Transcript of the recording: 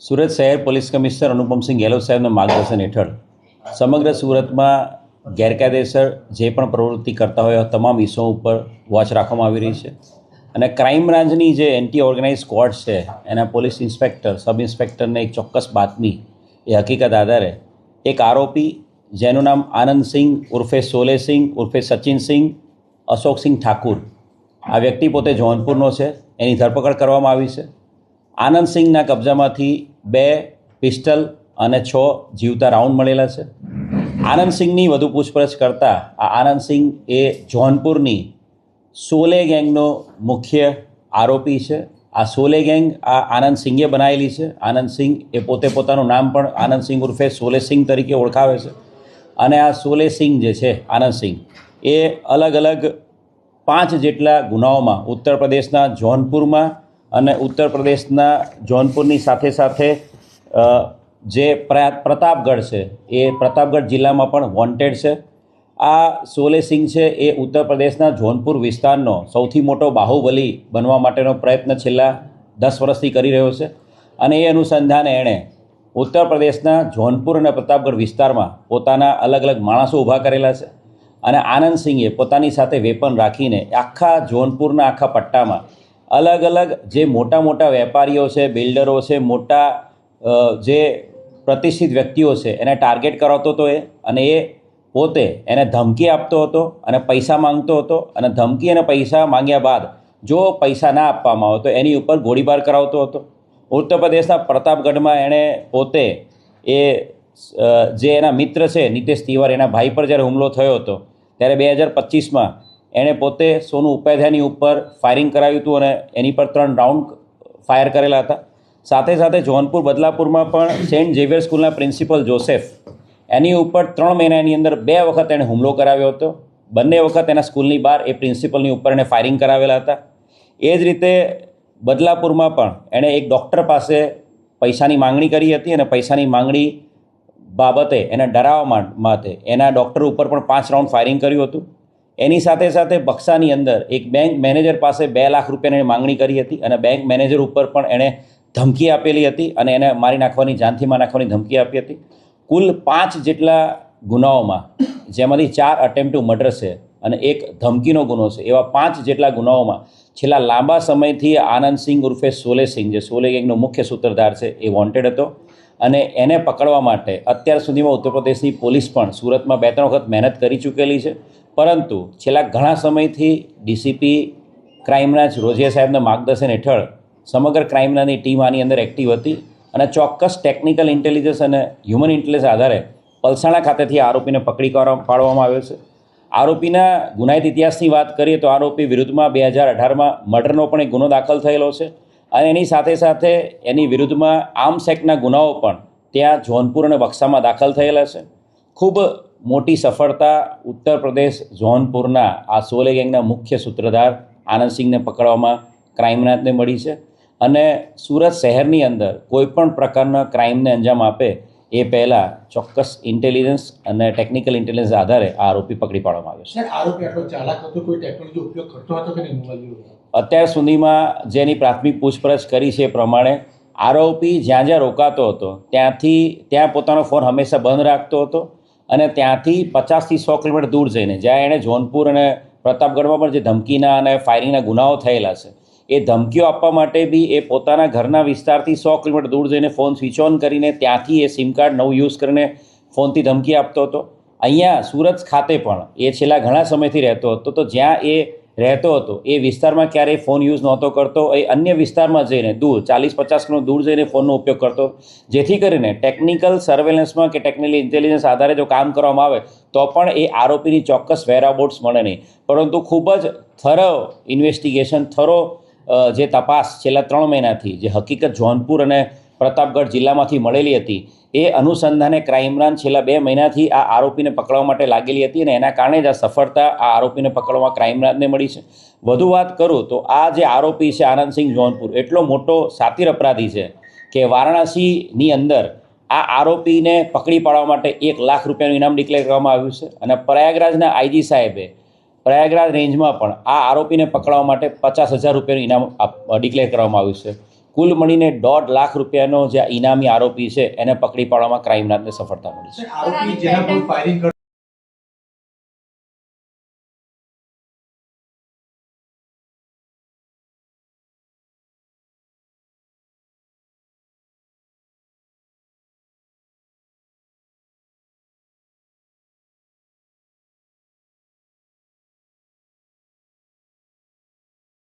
સુરત શહેર police commissioner Anupamsinh Gehlot સાહેબના માર્ગદર્શન હેઠળ સમગ્ર સુરતમાં ગેરકાયદેસર જે પણ પ્રવૃત્તિ કરતા હોય તમામ ઇસમો ઉપર વોચ રાખવામાં આવી રહી છે અને ક્રાઇમ બ્રાન્ચની જે એન્ટી ઓર્ગેનાઇઝ સ્ક્વોડ છે એના પોલીસ ઇન્સ્પેક્ટર સબ ઇન્સ્પેક્ટરને એક ચોક્કસ બાતમી એ હકીકત આધારે એક આરોપી જેનું નામ આનંદસિંહ ઉર્ફે સોલેસિંહ ઉર્ફે સચિનસિંહ અશોકસિંહ ઠાકુર, આ વ્યક્તિ પોતે જૌનપુરનો છે, એની ધરપકડ કરવામાં આવી છે. આનંદસિંહના કબજામાંથી 2 પિસ્ટલ અને 6 જીવતા રાઉન્ડ મળેલા છે. આનંદસિંહની વધુ પૂછપરછ કરતાં આ આનંદસિંહ એ જૌનપુરની સોલે ગેંગનો મુખ્ય આરોપી છે. આ સોલે ગેંગ આ આનંદસિંહે બનાવેલી છે. આનંદસિંહ એ પોતે પોતાનું નામ પણ આનંદસિંહ ઉર્ફે સોલેસિંહ તરીકે ઓળખાવે છે અને આ સોલેસિંહ જે છે આનંદસિંહ એ અલગ અલગ 5 જેટલા ગુનાઓમાં ઉત્તર પ્રદેશના જૌનપુરમાં અને ઉત્તર પ્રદેશના જૌનપુરની સાથે સાથે જે પ્રતાપગઢ છે એ પ્રતાપગઢ જિલ્લામાં પણ વોન્ટેડ છે. આ સોલેસિંહ છે એ ઉત્તર પ્રદેશના જૌનપુર વિસ્તારનો સૌથી મોટો બાહુબલી બનવા માટેનો પ્રયત્ન છેલ્લા 10 વર્ષથી કરી રહ્યો છે અને એ અનુસંધાને એણે ઉત્તર પ્રદેશના જૌનપુર અને પ્રતાપગઢ વિસ્તારમાં પોતાના અલગ અલગ માણસો ઊભા કરેલા છે અને આનંદસિંહે પોતાની સાથે વેપન રાખીને આખા જૌનપુરના આખા પટ્ટામાં અલગ અલગ જે મોટા મોટા વેપારીઓ છે, બિલ્ડરો છે, મોટા જે પ્રતિષ્ઠિત વ્યક્તિઓ છે એને ટાર્ગેટ કરાવતો હતો અને એ પોતે એને ધમકી આપતો હતો અને પૈસા માંગતો હતો અને ધમકી અને પૈસા માંગ્યા બાદ જો પૈસા ના આપવામાં આવે તો એની ઉપર ગોળીબાર કરાવતો હતો. ઉત્તર પ્રદેશના પ્રતાપગઢમાં એણે પોતે એ જે એના મિત્ર છે નીતેશ તિવારી, એના ભાઈ પર જ્યારે હુમલો થયો હતો ત્યારે 2025માં એણે પોતે સોનુ ઉપાધ્યાયની ઉપર ફાયરિંગ કરાવ્યું હતું અને એની પર 3 રાઉન્ડ ફાયર કરેલા હતા. સાથે સાથે જૌનપુર બદલાપુરમાં પણ સેન્ટ ઝેવિયર સ્કૂલના પ્રિન્સિપલ જોસેફ, એની ઉપર 3 મહિનાની અંદર 2 વખત એણે હુમલો કરાવ્યો હતો. બંને વખત એના સ્કૂલની બહાર એ પ્રિન્સિપલની ઉપર એણે ફાયરિંગ કરાવેલા હતા. એ જ રીતે બદલાપુરમાં પણ એણે એક ડૉક્ટર પાસે પૈસાની માંગણી કરી હતી અને પૈસાની માંગણી બાબતે એને ડરાવવા માટે એના ડૉક્ટર ઉપર પણ 5 રાઉન્ડ ફાયરિંગ કર્યું હતું. એની સાથે સાથે બક્સાની અંદર એક બેંક મેનેજર પાસે 2 લાખ રૂપિયાની માંગણી કરી હતી અને બેંક મેનેજર ઉપર પણ એણે ધમકી આપેલી હતી અને એને મારી નાખવાની, જાનથી મારી નાખવાની ધમકી આપી હતી. કુલ 5 જેટલા ગુનાઓમાં, જેમાંથી 4 અટેમ્પ્ટ ટુ મર્ડર છે અને 1 ધમકીનો ગુનો છે, એવા 5 જેટલા ગુનાઓમાં છેલ્લા લાંબા સમયથી આનંદસિંહ ઉર્ફે સોલેસિંહ, જે સોલે ગેંગનો મુખ્ય સૂત્રધાર છે, એ વોન્ટેડ હતો અને એને પકડવા માટે અત્યાર સુધીમાં ઉત્તર પ્રદેશની પોલીસ પણ સુરતમાં 2-3 વખત મહેનત કરી ચૂકેલી છે. પરંતુ છેલ્લા ઘણા સમયથી ડીસીપી ક્રાઇમ બ્રાન્ચ રોઝિયા સાહેબના માર્ગદર્શન હેઠળ સમગ્ર ક્રાઇમ બ્રાન્ચની ટીમ આની અંદર એક્ટિવ હતી અને ચોક્કસ ટેકનિકલ ઇન્ટેલિજન્સ અને હ્યુમન ઇન્ટેલિજન્સ આધારે પલસાણા ખાતેથી આરોપીને પકડી પાડવામાં આવ્યો છે. આરોપીના ગુનાહિત ઇતિહાસની વાત કરીએ તો આરોપી વિરુદ્ધમાં 2018માં મર્ડરનો પણ એક ગુનો દાખલ થયેલો છે અને એની સાથે સાથે એની વિરુદ્ધમાં આર્મ્સ એક્ટના ગુનાઓ પણ ત્યાં જૌનપુર અને બક્સામાં દાખલ થયેલા છે. ખૂબ મોટી સફળતા ઉત્તર પ્રદેશ જૌનપુરના આ સોલે ગેંગના મુખ્ય સૂત્રધાર આનંદસિંહને પકડવામાં ક્રાઇમ બ્રાન્ચને મળી છે અને સુરત શહેરની અંદર કોઈપણ પ્રકારના ક્રાઇમને અંજામ આપે એ પહેલાં ચોક્કસ ઇન્ટેલિજન્સ અને ટેકનિકલ ઇન્ટેલિજન્સ આધારે આ આરોપી પકડી પાડવામાં આવ્યો છે. સર, આરોપી આટલો ચાલાક હતો, કોઈ ટેકનોલોજી ઉપયોગ કરતો હતો કે નહીં મોબાઈલ? અત્યાર સુધીમાં જેની પ્રાથમિક પૂછપરછ કરી છે એ પ્રમાણે આરોપી જ્યાં જ્યાં રોકાતો હતો ત્યાં પોતાનો ફોન હંમેશા બંધ રાખતો હતો અને ત્યાંથી 50થી 100 કિલોમીટર દૂર જઈને, જ્યાં એણે જૌનપુર અને પ્રતાપગઢમાં પણ જે ધમકીના અને ફાયરિંગના ગુનાઓ થયેલા છે, એ ધમકીઓ આપવા માટે બી એ પોતાના ઘરના વિસ્તારથી 100 કિલોમીટર દૂર જઈને ફોન સ્વિચ ઓન કરીને ત્યાંથી એ સિમ કાર્ડ નવું યુઝ કરીને ફોનથી ધમકી આપતો હતો. અહીંયા સુરત ખાતે પણ એ છેલ્લા ઘણા સમયથી રહેતો હતો, તો જ્યાં એ રહેતો હતો એ વિસ્તારમાં ક્યારેય ફોન યુઝ નહોતો કરતો. એ અન્ય વિસ્તારમાં જઈને દૂર 40-50 કિલોમીટર દૂર જઈને ફોનનો ઉપયોગ કરતો, જેથી કરીને ટેકનિકલ સર્વેલન્સમાં કે ટેકનિકલ ઇન્ટેલિજન્સ આધારે જો કામ કરવામાં આવે તો પણ એ આરોપીની ચોક્કસ વેરાબોટ્સ મળે નહીં. પરંતુ ખૂબ જ થરો ઇન્વેસ્ટિગેશન, જે તપાસ છેલ્લા 3 મહિનાથી જે હકીકત જૌનપુર અને પ્રતાપગઢ જિલ્લામાંથી મળેલી હતી, એ અનુસંધાને ક્રાઇમ બ્રાન્ચ છેલ્લા 2 મહિનાથી આ આરોપીને પકડવા માટે લાગેલી હતી અને એના કારણે જ આ સફળતા આ આરોપીને પકડવામાં ક્રાઇમ બ્રાન્ચને મળી છે. વધુ વાત કરું તો આ જે આરોપી છે આનંદસિંહ જૌનપુર, એટલો મોટો સાતીર અપરાધી છે કે વારાણસીની અંદર આ આરોપીને પકડી પાડવા માટે 1 લાખ રૂપિયાનું ઇનામ ડિક્લેર કરવામાં આવ્યું છે અને પ્રયાગરાજના આઈજી સાહેબે પ્રયાગરાજ રેન્જમાં પણ આ આરોપીને પકડવા માટે 50,000 રૂપિયાનું ઇનામ ડિક્લેર કરવામાં આવ્યું છે. કુલ મળીને 1.5 લાખ રૂપિયાનો જે ઇનામી આરોપી છે એને પકડી પાડવામાં ક્રાઇમ બ્રાન્ચને સફળતા મળી છે. આરોપી જેના પર ફાયરિંગ